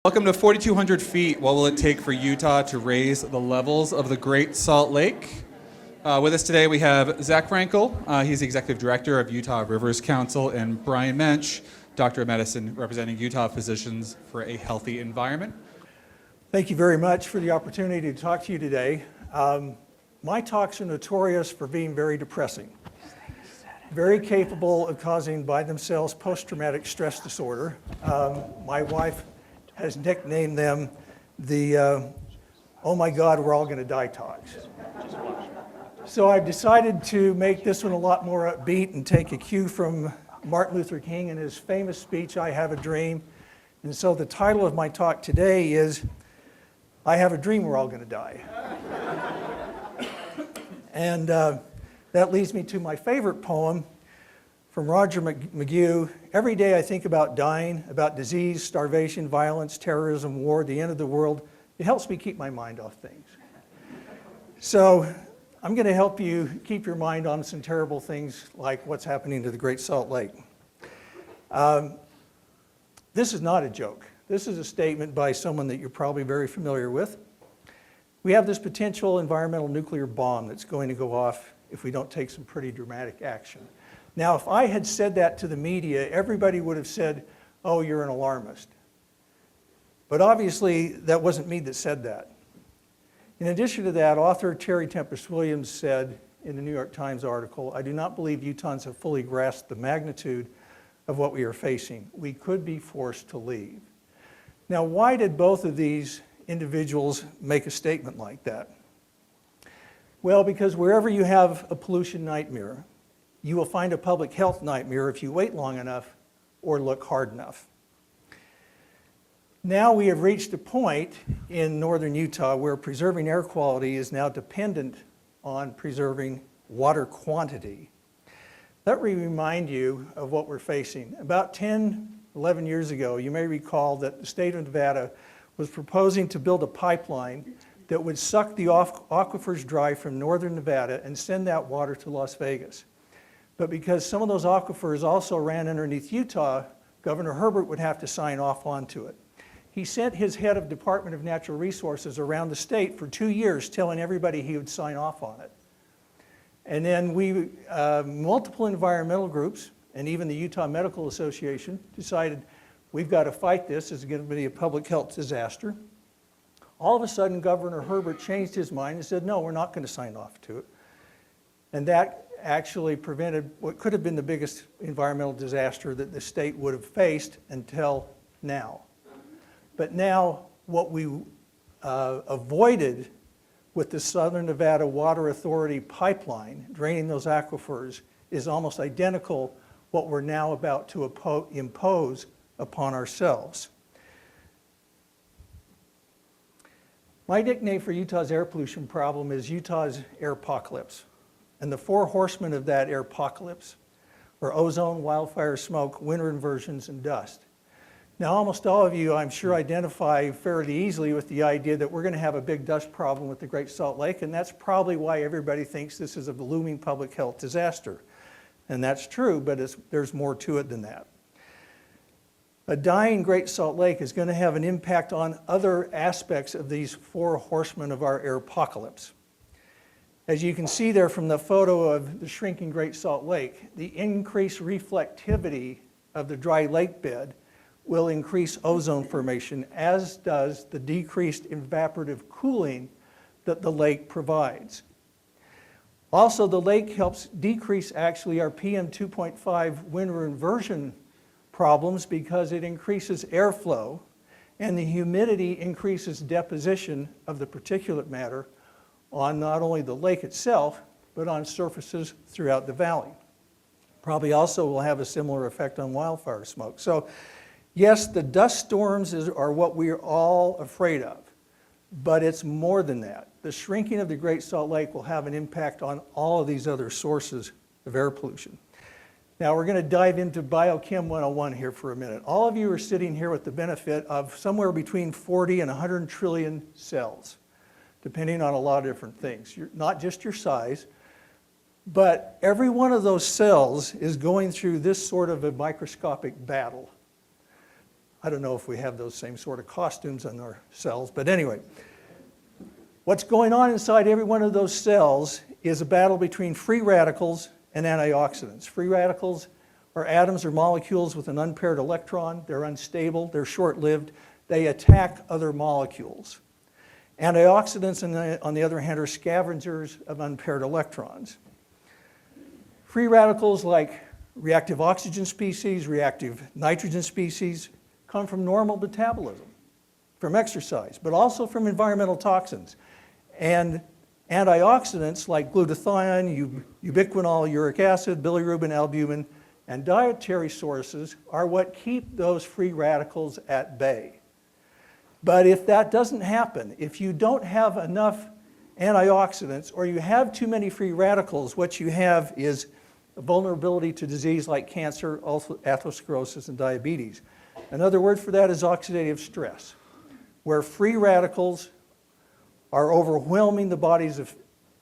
Welcome to 4,200 feet. What will it take for Utah to raise the levels of the Great Salt Lake? With us today we have Zach Frankel. He's the Executive Director of Utah Rivers Council, and Brian Moench, Doctor of Medicine, representing Utah Physicians for a Healthy Environment. Thank you very much for the opportunity to talk to you today. My talks are notorious for being very depressing, very capable of causing by themselves post-traumatic stress disorder. My wife has nicknamed them the oh my God, we're all going to die talks. So I've decided to make this one a lot more upbeat and take a cue from Martin Luther King and his famous speech, I Have a Dream. And so the title of my talk today is, I Have a Dream We're All Going to Die. And that leads me to my favorite poem from Roger McGue. Every day I think about dying, about disease, starvation, violence, terrorism, war, the end of the world. It helps me keep my mind off things. So I'm going to help you keep your mind on some terrible things like what's happening to the Great Salt Lake. This is not a joke. This is a statement by someone that you're probably very familiar with. We have this potential environmental nuclear bomb that's going to go off if we don't take some pretty dramatic action. Now, if I had said that to the media, everybody would have said, oh, you're an alarmist. But obviously, that wasn't me that said that. In addition to that, author Terry Tempest Williams said in the New York Times article, I do not believe Utahns have fully grasped the magnitude of what we are facing. We could be forced to leave. Now, why did both of these individuals make a statement like that? Well, because wherever you have a pollution nightmare, you will find a public health nightmare if you wait long enough or look hard enough. Now we have reached a point in northern Utah where preserving air quality is now dependent on preserving water quantity. Let me remind you of what we're facing. About 10, 11 years ago, you may recall that the state of Nevada was proposing to build a pipeline that would suck the aquifers dry from northern Nevada and send that water to Las Vegas. But because some of those aquifers also ran underneath Utah, Governor Herbert would have to sign off onto it. He sent his head of Department of Natural Resources around the state for 2 years telling everybody he would sign off on it. And then multiple environmental groups and even the Utah Medical Association decided we've got to fight this. It's going to be a public health disaster. All of a sudden, Governor Herbert changed his mind and said, no, we're not going to sign off to it. And that actually prevented what could have been the biggest environmental disaster that the state would have faced until now. But now what we avoided with the Southern Nevada Water Authority pipeline, draining those aquifers, is almost identical what we're now about to impose upon ourselves. My nickname for Utah's air pollution problem is Utah's airpocalypse. And the four horsemen of that airpocalypse are ozone, wildfire, smoke, winter inversions, and dust. Now, almost all of you, I'm sure, identify fairly easily with the idea that we're going to have a big dust problem with the Great Salt Lake, and that's probably why everybody thinks this is a looming public health disaster. And that's true, but there's more to it than that. A dying Great Salt Lake is going to have an impact on other aspects of these four horsemen of our airpocalypse. As you can see there from the photo of the shrinking Great Salt Lake, the increased reflectivity of the dry lake bed will increase ozone formation, as does the decreased evaporative cooling that the lake provides. Also, the lake helps decrease actually our PM 2.5 winter inversion problems because it increases airflow and the humidity increases deposition of the particulate matter on not only the lake itself, but on surfaces throughout the valley. Probably also will have a similar effect on wildfire smoke. So yes, the dust storms are what we're all afraid of, but it's more than that. The shrinking of the Great Salt Lake will have an impact on all of these other sources of air pollution. Now we're going to dive into Biochem 101 here for a minute. All of you are sitting here with the benefit of somewhere between 40 and 100 trillion cells, depending on a lot of different things. Not just your size, but every one of those cells is going through this sort of a microscopic battle. I don't know if we have those same sort of costumes on our cells, but anyway. What's going on inside every one of those cells is a battle between free radicals and antioxidants. Free radicals are atoms or molecules with an unpaired electron. They're unstable, they're short-lived. They attack other molecules. Antioxidants, on the other hand, are scavengers of unpaired electrons. Free radicals like reactive oxygen species, reactive nitrogen species, come from normal metabolism, from exercise, but also from environmental toxins. And antioxidants like glutathione, ubiquinol, uric acid, bilirubin, albumin, and dietary sources are what keep those free radicals at bay. But if that doesn't happen, if you don't have enough antioxidants or you have too many free radicals, what you have is a vulnerability to disease like cancer, atherosclerosis, and diabetes. Another word for that is oxidative stress, where free radicals are overwhelming the body's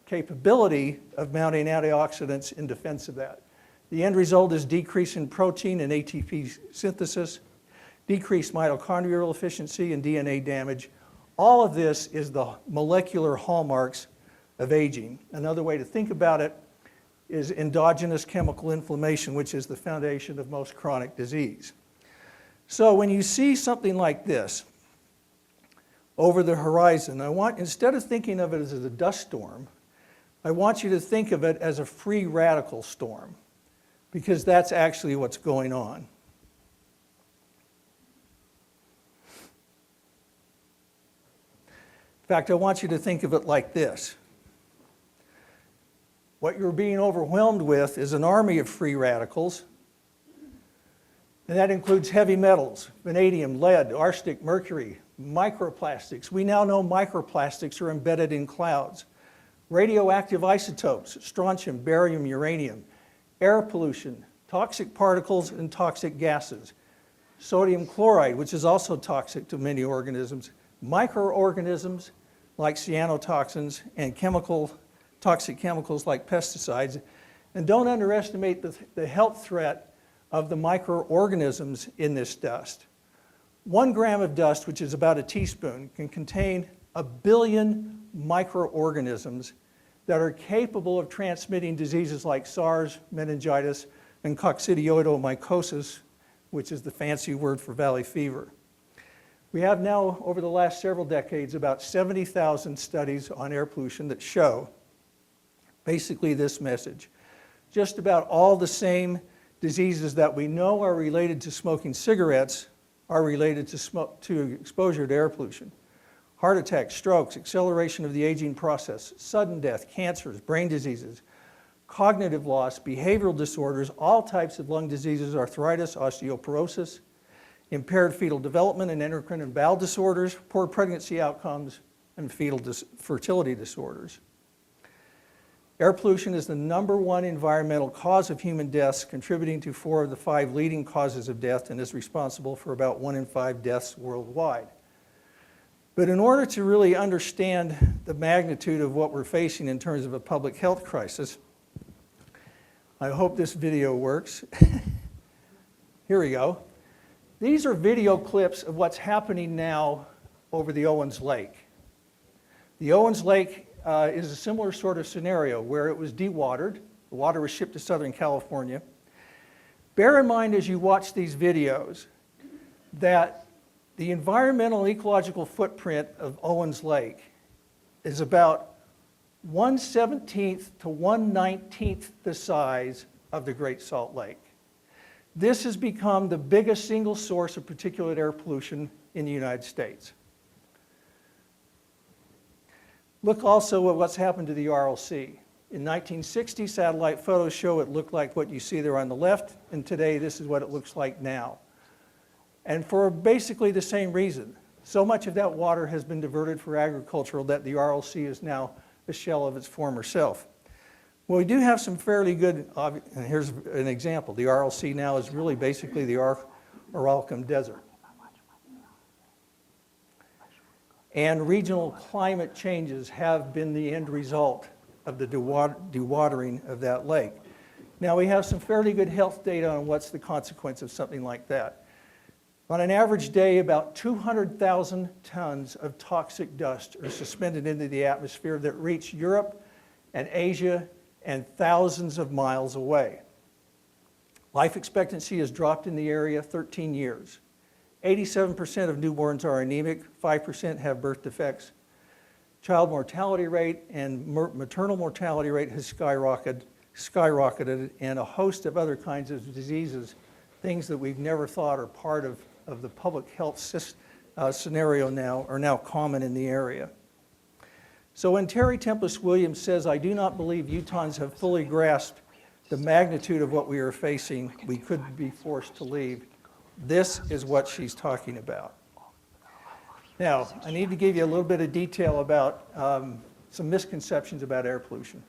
capability of mounting antioxidants in defense of that. The end result is decrease in protein and ATP synthesis, decreased mitochondrial efficiency, and DNA damage. All of this is the molecular hallmarks of aging. Another way to think about it is endogenous chemical inflammation, which is the foundation of most chronic disease. So when you see something like this over the horizon, instead of thinking of it as a dust storm, I want you to think of it as a free radical storm, because that's actually what's going on. In fact, I want you to think of it like this. What you're being overwhelmed with is an army of free radicals, and that includes heavy metals, vanadium, lead, arsenic, mercury, microplastics. We now know microplastics are embedded in clouds. Radioactive isotopes, strontium, barium, uranium, air pollution, toxic particles and toxic gases, sodium chloride, which is also toxic to many organisms, microorganisms like cyanotoxins, and toxic chemicals like pesticides. And don't underestimate the health threat of the microorganisms in this dust. 1 gram of dust, which is about a teaspoon, can contain 1 billion microorganisms that are capable of transmitting diseases like SARS, meningitis, and coccidioidomycosis, which is the fancy word for valley fever. We have now, over the last several decades, about 70,000 studies on air pollution that show basically this message. Just about all the same diseases that we know are related to smoking cigarettes are related to exposure to air pollution. Heart attacks, strokes, acceleration of the aging process, sudden death, cancers, brain diseases, cognitive loss, behavioral disorders, all types of lung diseases, arthritis, osteoporosis, impaired fetal development and endocrine and bowel disorders, poor pregnancy outcomes, and fetal fertility disorders. Air pollution is the #1 environmental cause of human deaths, contributing to 4 of the 5 leading causes of death, and is responsible for about 1 in 5 deaths worldwide. But in order to really understand the magnitude of what we're facing in terms of a public health crisis, I hope this video works. Here we go. These are video clips of what's happening now over the Owens Lake. The Owens Lake is a similar sort of scenario where it was dewatered. The water was shipped to Southern California. Bear in mind as you watch these videos that the environmental and ecological footprint of Owens Lake is about 1/17 to 1/19 the size of the Great Salt Lake. This has become the biggest single source of particulate air pollution in the United States. Look also at what's happened to the RLC. In 1960, satellite photos show it looked like what you see there on the left, and today this is what it looks like now. And for basically the same reason. So much of that water has been diverted for agricultural that the RLC is now a shell of its former self. Well, we do have some fairly good, and here's an example. The RLC now is really basically the Aralcom Desert. And regional climate changes have been the end result of the dewatering of that lake. Now we have some fairly good health data on what's the consequence of something like that. On an average day, about 200,000 tons of toxic dust are suspended into the atmosphere that reach Europe and Asia and thousands of miles away. Life expectancy has dropped in the area 13 years. 87% of newborns are anemic, 5% have birth defects. Child mortality rate and maternal mortality rate has skyrocketed, and a host of other kinds of diseases, things that we've never thought are part of the public health scenario now, are now common in the area. So when Terry Tempest Williams says, "I do not believe Utahns have fully grasped the magnitude of what we are facing, we could be forced to leave," this is what she's talking about. Now, I need to give you a little bit of detail about some misconceptions about air pollution.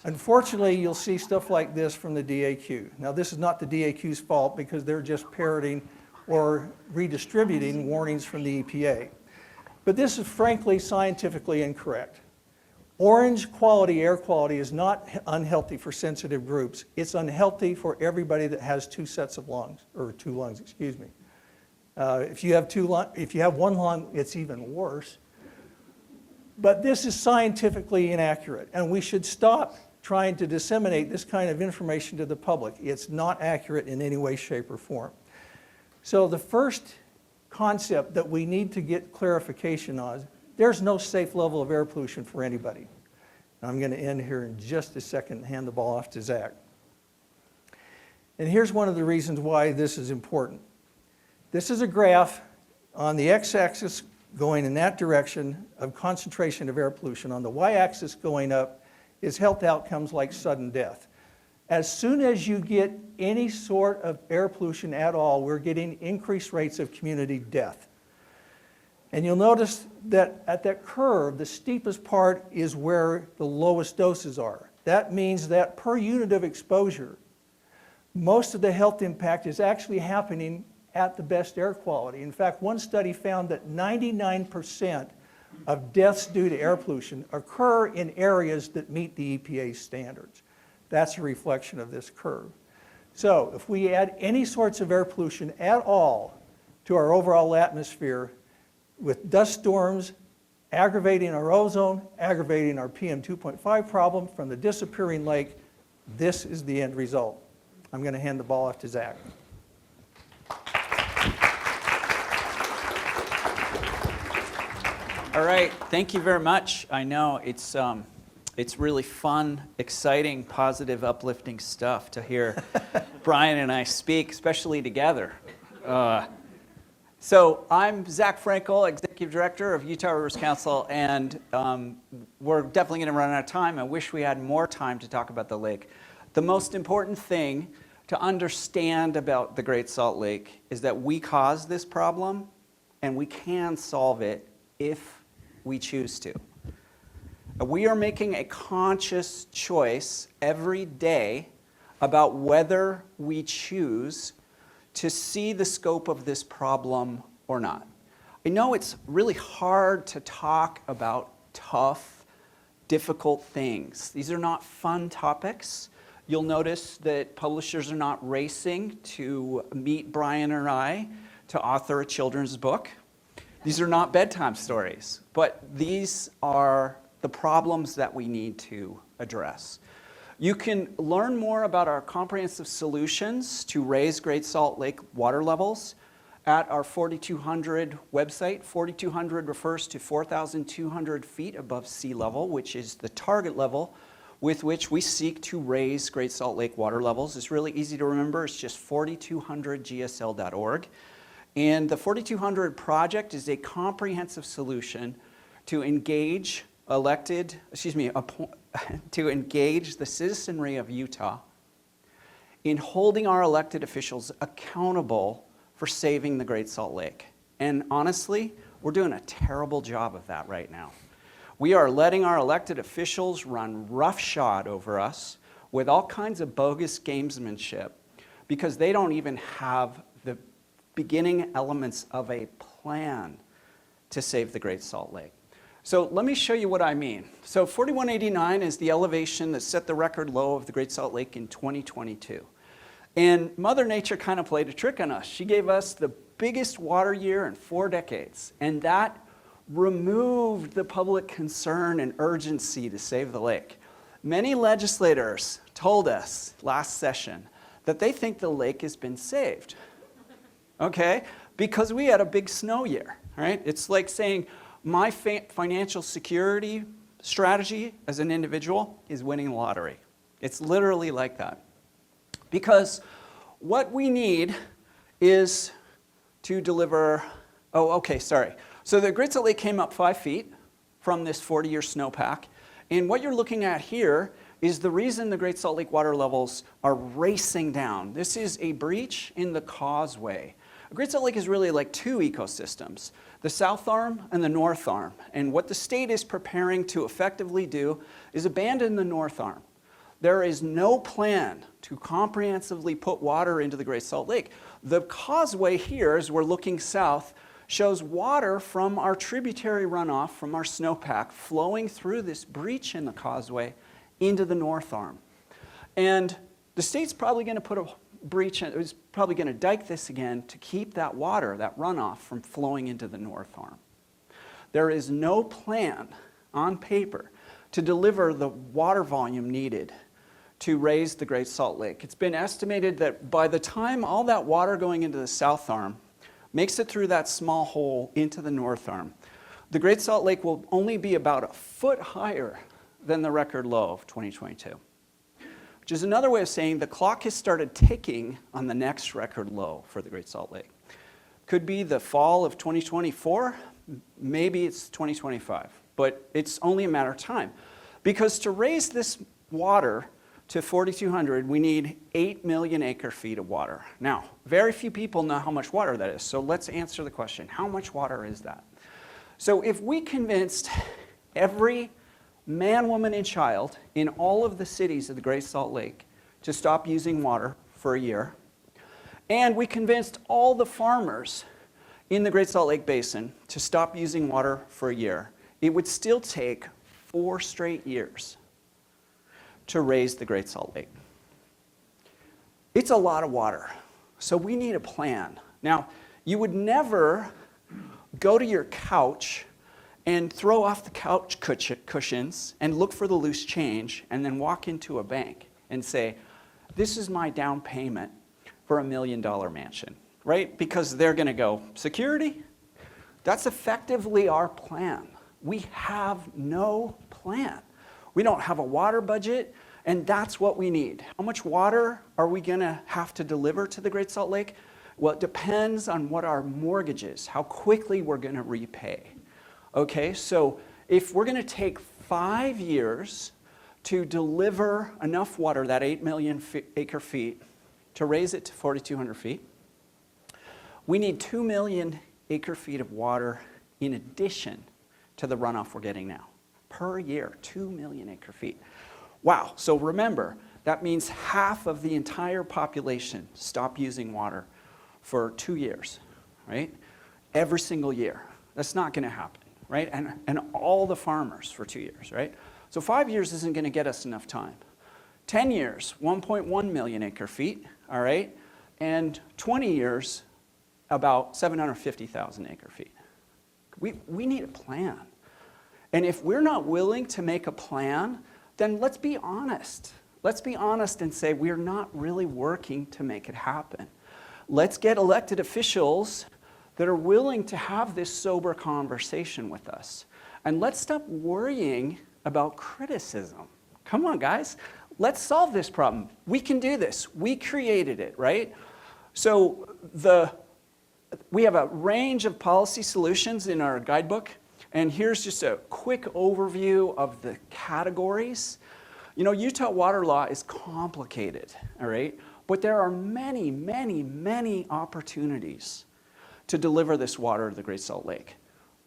Unfortunately, you'll see stuff like this from the DAQ. Now, this is not the DAQ's fault because they're just parroting or redistributing warnings from the EPA. But this is frankly scientifically incorrect. Orange quality air quality is not unhealthy for sensitive groups. It's unhealthy for everybody that has two sets of lungs, or two lungs, excuse me. If you have one lung, it's even worse. But this is scientifically inaccurate, and we should stop trying to disseminate this kind of information to the public. It's not accurate in any way, shape, or form. So the first concept that we need to get clarification on, there's no safe level of air pollution for anybody. I'm going to end here in just a second and hand the ball off to Zach. And here's one of the reasons why this is important. This is a graph on the x-axis going in that direction of concentration of air pollution. On the y-axis going up is health outcomes like sudden death. As soon as you get any sort of air pollution at all, we're getting increased rates of community death. And you'll notice that at that curve, the steepest part is where the lowest doses are. That means that per unit of exposure, most of the health impact is actually happening at the best air quality. In fact, one study found that 99% of deaths due to air pollution occur in areas that meet the EPA standards. That's a reflection of this curve. So if we add any sorts of air pollution at all to our overall atmosphere, with dust storms aggravating our ozone, aggravating our PM 2.5 problem from the disappearing lake, this is the end result. I'm going to hand the ball off to Zach. All right, thank you very much. I know it's really fun, exciting, positive, uplifting stuff to hear Brian and I speak, especially together. So I'm Zach Frankel, Executive Director of Utah Rivers Council, and we're definitely going to run out of time. I wish we had more time to talk about the lake. The most important thing to understand about the Great Salt Lake is that we caused this problem, and we can solve it if we choose to. We are making a conscious choice every day about whether we choose to see the scope of this problem or not. I know it's really hard to talk about tough, difficult things. These are not fun topics. You'll notice that publishers are not racing to meet Brian or I to author a children's book. These are not bedtime stories, but these are the problems that we need to address. You can learn more about our comprehensive solutions to raise Great Salt Lake water levels at our 4200 website. 4200 refers to 4,200 feet above sea level, which is the target level with which we seek to raise Great Salt Lake water levels. It's really easy to remember. It's just 4200gsl.org. And the 4200 project is a comprehensive solution to engage to engage the citizenry of Utah in holding our elected officials accountable for saving the Great Salt Lake. And honestly, we're doing a terrible job of that right now. We are letting our elected officials run roughshod over us with all kinds of bogus gamesmanship because they don't even have the beginning elements of a plan to save the Great Salt Lake. So let me show you what I mean. So 4189 is the elevation that set the record low of the Great Salt Lake in 2022. And Mother Nature kind of played a trick on us. She gave us the biggest water year in 4 decades, and that removed the public concern and urgency to save the lake. Many legislators told us last session that they think the lake has been saved, okay? Because we had a big snow year, right? It's like saying my financial security strategy as an individual is winning the lottery. It's literally like that. Because what we need is to deliver, So the Great Salt Lake came up 5 feet from this 40-year snowpack. And what you're looking at here is the reason the Great Salt Lake water levels are racing down. This is a breach in the causeway. Great Salt Lake is really like 2 ecosystems, the south arm and the north arm. And what the state is preparing to effectively do is abandon the north arm. There is no plan to comprehensively put water into the Great Salt Lake. The causeway here, as we're looking south, shows water from our tributary runoff from our snowpack flowing through this breach in the causeway into the north arm. And the state's probably going to put a breach, it's probably going to dike this again to keep that water, that runoff, from flowing into the north arm. There is no plan on paper to deliver the water volume needed to raise the Great Salt Lake. It's been estimated that by the time all that water going into the south arm makes it through that small hole into the north arm, the Great Salt Lake will only be about a foot higher than the record low of 2022. Which is another way of saying the clock has started ticking on the next record low for the Great Salt Lake. Could be the fall of 2024, maybe it's 2025, but it's only a matter of time. Because to raise this water to 4,200, we need 8 million acre feet of water. Now, very few people know how much water that is, so let's answer the question, how much water is that? So if we convinced every man, woman, and child in all of the cities of the Great Salt Lake to stop using water for a year, and we convinced all the farmers in the Great Salt Lake Basin to stop using water for a year, it would still take 4 straight years to raise the Great Salt Lake. It's a lot of water, so we need a plan. Now, you would never go to your couch and throw off the couch cushions and look for the loose change and then walk into a bank and say, this is my down payment for $1 million mansion, right? Because they're going to go, security? That's effectively our plan. We have no plan. We don't have a water budget, and that's what we need. How much water are we going to have to deliver to the Great Salt Lake? Well, it depends on what our mortgage is, how quickly we're going to repay. Okay, so if we're going to take 5 years to deliver enough water, that 8 million acre feet, to raise it to 4,200 feet, we need 2 million acre feet of water in addition to the runoff we're getting now. Per year, 2 million acre feet. Wow, so remember, that means half of the entire population stop using water for 2 years, right? Every single year. That's not going to happen, right? And all the farmers for 2 years, right? So 5 years isn't going to get us enough time. 10 years, 1.1 million acre feet, all right? And 20 years, about 750,000 acre feet. We need a plan. And if we're not willing to make a plan, then let's be honest. Let's be honest and say we're not really working to make it happen. Let's get elected officials that are willing to have this sober conversation with us. And let's stop worrying about criticism. Come on, guys. Let's solve this problem. We can do this. We created it, right? So we have a range of policy solutions in our guidebook. And here's just a quick overview of the categories. You know, Utah water law is complicated, all right? But there are many, many, many opportunities to deliver this water to the Great Salt Lake.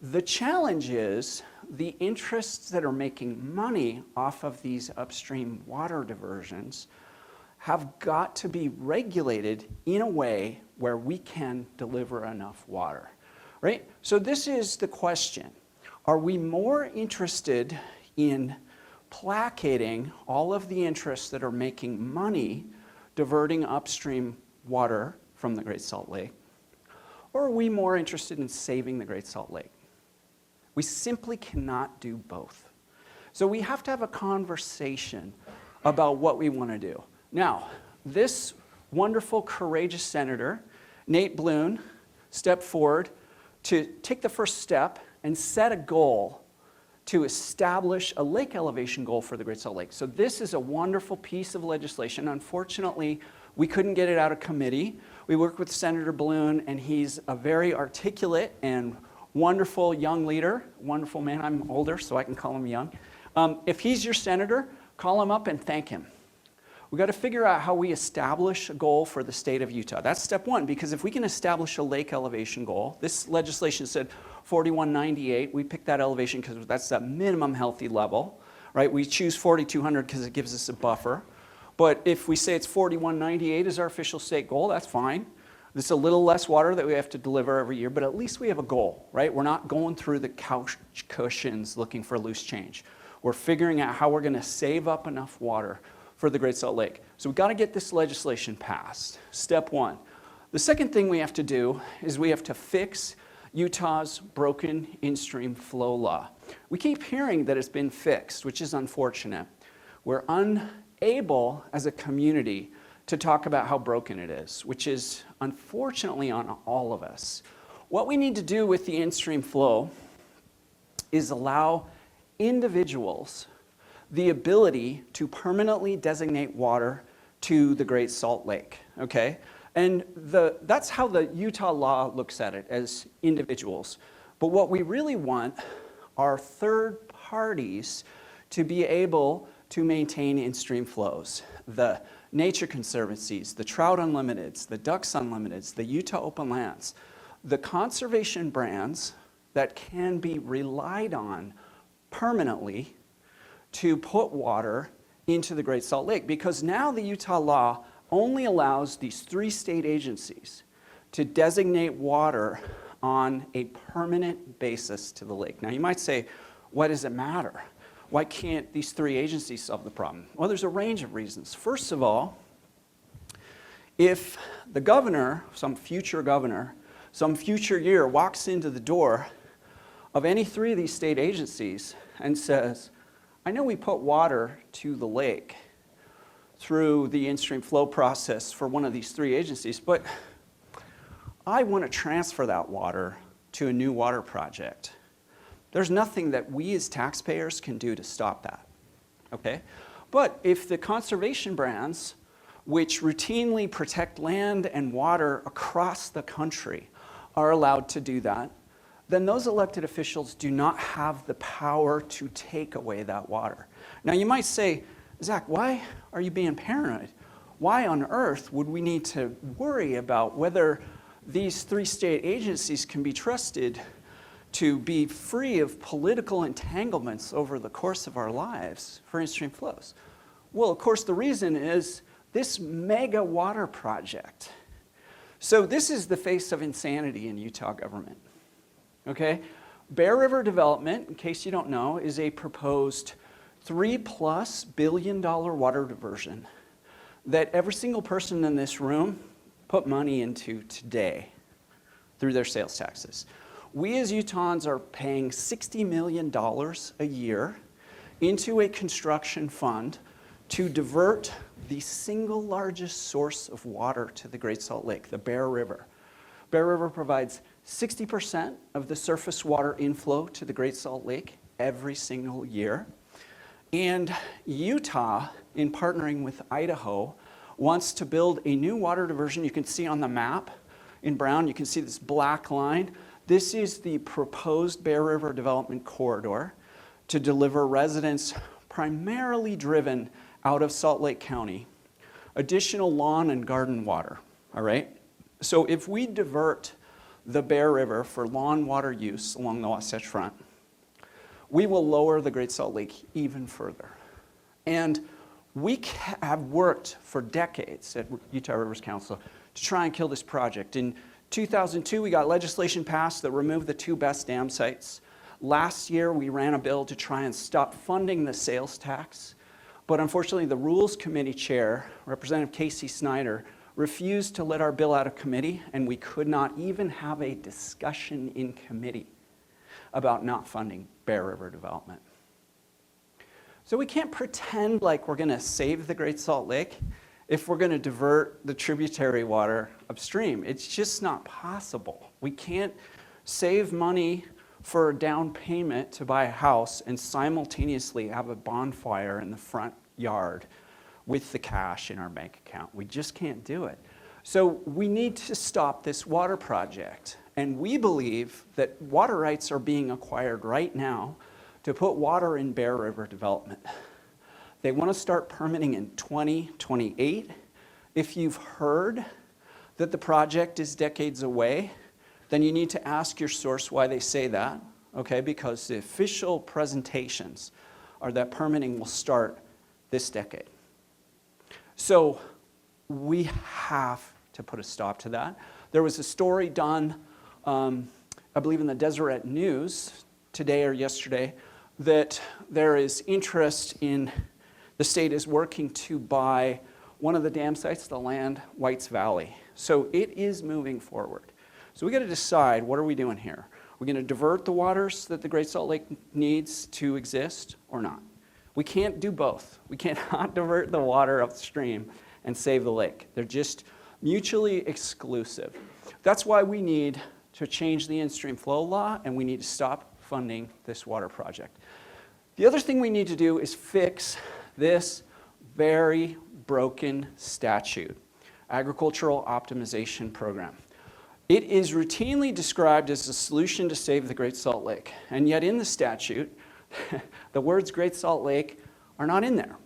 The challenge is the interests that are making money off of these upstream water diversions have got to be regulated in a way where we can deliver enough water, right? So this is the question. Are we more interested in placating all of the interests that are making money diverting upstream water from the Great Salt Lake? Or are we more interested in saving the Great Salt Lake? We simply cannot do both. So we have to have a conversation about what we want to do. Now, this wonderful, courageous senator, Nate Bloom, stepped forward to take the first step and set a goal to establish a lake elevation goal for the Great Salt Lake. So this is a wonderful piece of legislation. Unfortunately, we couldn't get it out of committee. We worked with Senator Bloom, and he's a very articulate and wonderful young leader, wonderful man. I'm older, so I can call him young. If he's your senator, call him up and thank him. We've got to figure out how we establish a goal for the state of Utah. That's step one, because if we can establish a lake elevation goal, this legislation said 4198. We picked that elevation because that's that minimum healthy level, right? We choose 4200 because it gives us a buffer. But if we say it's 4198 is our official state goal, that's fine. It's a little less water that we have to deliver every year, but at least we have a goal, right? We're not going through the couch cushions looking for loose change. We're figuring out how we're going to save up enough water for the Great Salt Lake. So we've got to get this legislation passed, step one. The second thing we have to do is we have to fix Utah's broken in-stream flow law. We keep hearing that it's been fixed, which is unfortunate. We're unable as a community to talk about how broken it is, which is unfortunately on all of us. What we need to do with the in-stream flow is allow individuals the ability to permanently designate water to the Great Salt Lake, okay? And that's how the Utah law looks at it, as individuals. But what we really want are third parties to be able to maintain in-stream flows. The Nature Conservancies, the Trout Unlimiteds, the Ducks Unlimiteds, the Utah Open Lands, the conservation brands that can be relied on permanently to put water into the Great Salt Lake. Because now the Utah law only allows these 3 state agencies to designate water on a permanent basis to the lake. Now you might say, why does it matter? Why can't these 3 agencies solve the problem? Well, there's a range of reasons. First of all, if the governor, some future year walks into the door of any 3 of these state agencies and says, I know we put water to the lake through the in-stream flow process for one of these 3 agencies, but I want to transfer that water to a new water project. There's nothing that we as taxpayers can do to stop that, okay? But if the conservation brands, which routinely protect land and water across the country, are allowed to do that, then those elected officials do not have the power to take away that water. Now you might say, Zach, why are you being paranoid? Why on earth would we need to worry about whether these 3 state agencies can be trusted to be free of political entanglements over the course of our lives for in-stream flows? Well, of course, the reason is this mega water project. So this is the face of insanity in Utah government. Okay, Bear River Development, in case you don't know, is a proposed $3+ billion water diversion that every single person in this room put money into today through their sales taxes. We as Utahns are paying $60 million a year into a construction fund to divert the single largest source of water to the Great Salt Lake, the Bear River. Bear River provides 60% of the surface water inflow to the Great Salt Lake every single year. And Utah, in partnering with Idaho, wants to build a new water diversion. You can see on the map in brown, you can see this black line. This is the proposed Bear River Development Corridor to deliver residents primarily driven out of Salt Lake County, additional lawn and garden water, all right? So if we divert the Bear River for lawn water use along the Wasatch Front, we will lower the Great Salt Lake even further. And we have worked for decades at Utah Rivers Council to try and kill this project. In 2002, we got legislation passed that removed the 2 best dam sites. Last year, we ran a bill to try and stop funding the sales tax. But unfortunately, the Rules Committee Chair, Representative Casey Snyder, refused to let our bill out of committee, and we could not even have a discussion in committee about not funding Bear River development. So we can't pretend like we're going to save the Great Salt Lake if we're going to divert the tributary water upstream. It's just not possible. We can't save money for a down payment to buy a house and simultaneously have a bonfire in the front yard with the cash in our bank account. We just can't do it. So we need to stop this water project. And we believe that water rights are being acquired right now to put water in Bear River development. They want to start permitting in 2028. If you've heard that the project is decades away, then you need to ask your source why they say that, okay? Because the official presentations are that permitting will start this decade. So we have to put a stop to that. There was a story done, I believe in the Deseret News today or yesterday, that there is interest in, the state is working to buy one of the dam sites, the land, Whites Valley. So it is moving forward. So we got to decide, what are we doing here? We're going to divert the waters that the Great Salt Lake needs to exist or not? We can't do both. We cannot divert the water upstream and save the lake. They're just mutually exclusive. That's why we need to change the in-stream flow law, and we need to stop funding this water project. The other thing we need to do is fix this very broken statute, Agricultural Optimization Program. It is routinely described as a solution to save the Great Salt Lake, and yet in the statute, the words Great Salt Lake are not in there.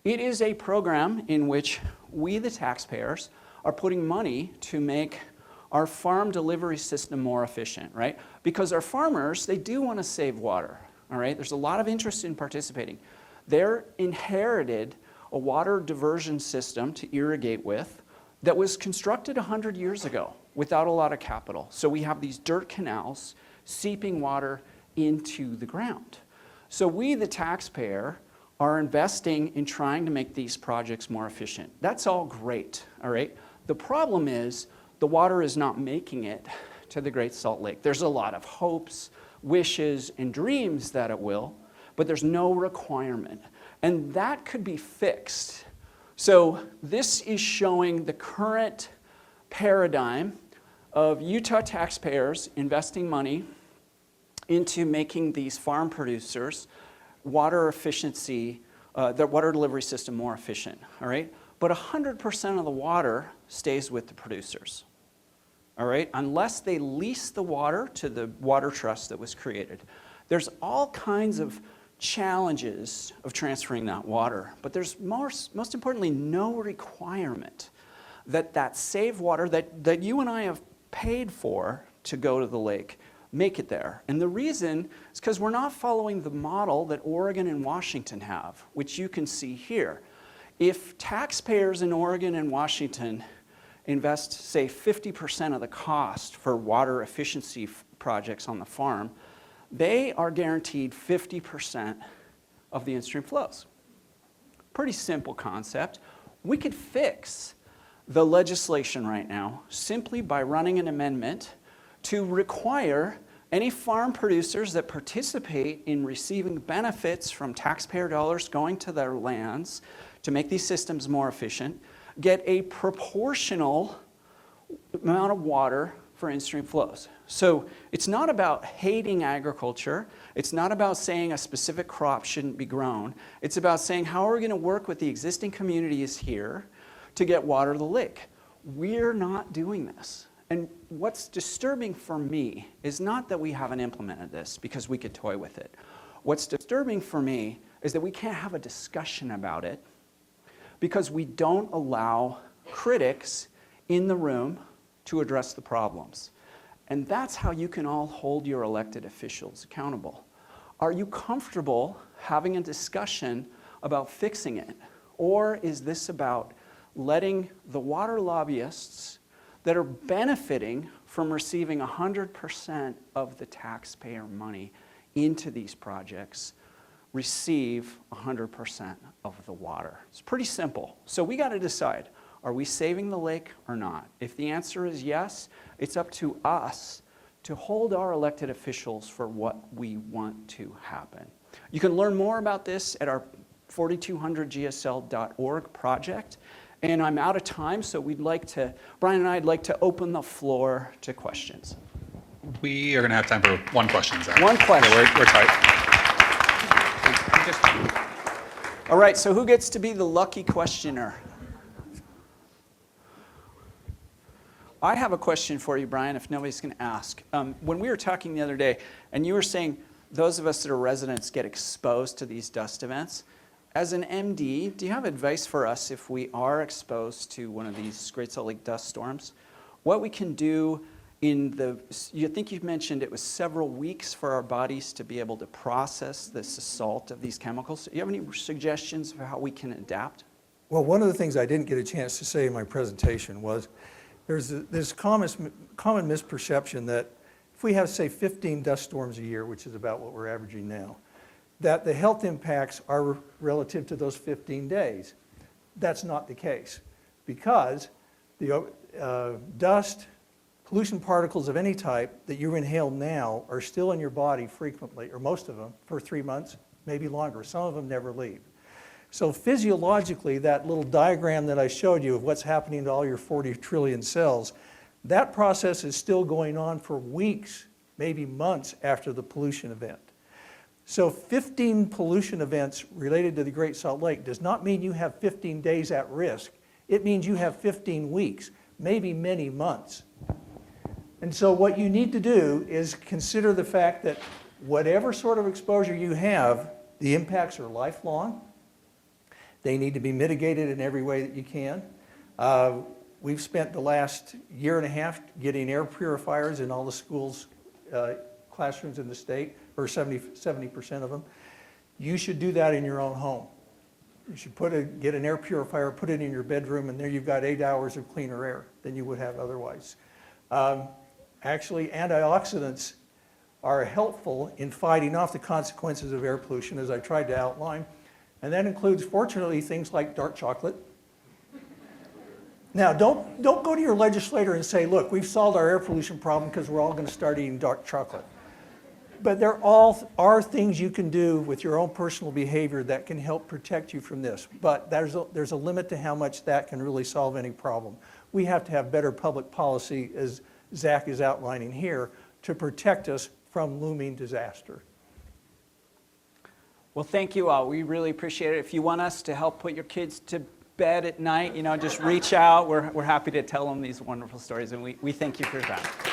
It is a program in which we, the taxpayers, are putting money to make our farm delivery system more efficient, right? Because our farmers, they do want to save water, all right? There's a lot of interest in participating. They're inherited a water diversion system to irrigate with that was constructed 100 years ago without a lot of capital. So we have these dirt canals seeping water into the ground. So we, the taxpayer, are investing in trying to make these projects more efficient. That's all great, all right? The problem is the water is not making it to the Great Salt Lake. There's a lot of hopes, wishes, and dreams that it will, but there's no requirement. And that could be fixed. So this is showing the current paradigm of Utah taxpayers investing money into making these farm producers water efficiency, their water delivery system more efficient, all right? But 100% of the water stays with the producers, all right? Unless they lease the water to the water trust that was created. There's all kinds of challenges of transferring that water, but there's most importantly no requirement that that saved water that you and I have paid for to go to the lake make it there. And the reason is because we're not following the model that Oregon and Washington have, which you can see here. If taxpayers in Oregon and Washington invest, say, 50% of the cost for water efficiency projects on the farm, they are guaranteed 50% of the in-stream flows. Pretty simple concept. We could fix the legislation right now simply by running an amendment to require any farm producers that participate in receiving benefits from taxpayer dollars going to their lands to make these systems more efficient, get a proportional amount of water for in-stream flows. So it's not about hating agriculture. It's not about saying a specific crop shouldn't be grown. It's about saying how are we going to work with the existing communities here to get water to the lake. We're not doing this. And what's disturbing for me is not that we haven't implemented this because we could toy with it. What's disturbing for me is that we can't have a discussion about it because we don't allow critics in the room to address the problems. And that's how you can all hold your elected officials accountable. Are you comfortable having a discussion about fixing it? Or is this about letting the water lobbyists that are benefiting from receiving 100% of the taxpayer money into these projects receive 100% of the water? It's pretty simple. So we got to decide, Are we saving the lake or not? If the answer is yes, it's up to us to hold our elected officials for what we want to happen. You can learn more about this at our 4200gsl.org project. And I'm out of time, so Brian and I'd like to open the floor to questions. We are going to have time for one question, Zach. One question. Yeah, we're tight. All right, so who gets to be the lucky questioner? I have a question for you, Brian, if nobody's going to ask. When we were talking the other day, and you were saying those of us that are residents get exposed to these dust events, as an MD, do you have advice for us if we are exposed to one of these Great Salt Lake dust storms? What we can do you think you mentioned it was several weeks for our bodies to be able to process this assault of these chemicals. Do you have any suggestions for how we can adapt? Well, one of the things I didn't get a chance to say in my presentation was there's this common misperception that if we have, say, 15 dust storms a year, which is about what we're averaging now, that the health impacts are relative to those 15 days. That's not the case, because the dust, pollution particles of any type that you inhale now are still in your body frequently, or most of them, for 3 months, maybe longer. Some of them never leave. So physiologically, that little diagram that I showed you of what's happening to all your 40 trillion cells, that process is still going on for weeks, maybe months after the pollution event. So 15 pollution events related to the Great Salt Lake does not mean you have 15 days at risk. It means you have 15 weeks, maybe many months. And so what you need to do is consider the fact that whatever sort of exposure you have, the impacts are lifelong. They need to be mitigated in every way that you can. We've spent the last year and a half getting air purifiers in all the schools, classrooms in the state, or 70% of them. You should do that in your own home. You should get an air purifier, put it in your bedroom, and there you've got 8 hours of cleaner air than you would have otherwise. Actually, antioxidants are helpful in fighting off the consequences of air pollution, as I tried to outline. And that includes, fortunately, things like dark chocolate. Now, don't go to your legislator and say, look, we've solved our air pollution problem because we're all going to start eating dark chocolate. But there all are things you can do with your own personal behavior that can help protect you from this. But there's a limit to how much that can really solve any problem. We have to have better public policy, as Zach is outlining here, to protect us from looming disaster. Well, thank you all. We really appreciate it. If you want us to help put your kids to bed at night, just reach out. We're happy to tell them these wonderful stories, and we thank you for your time.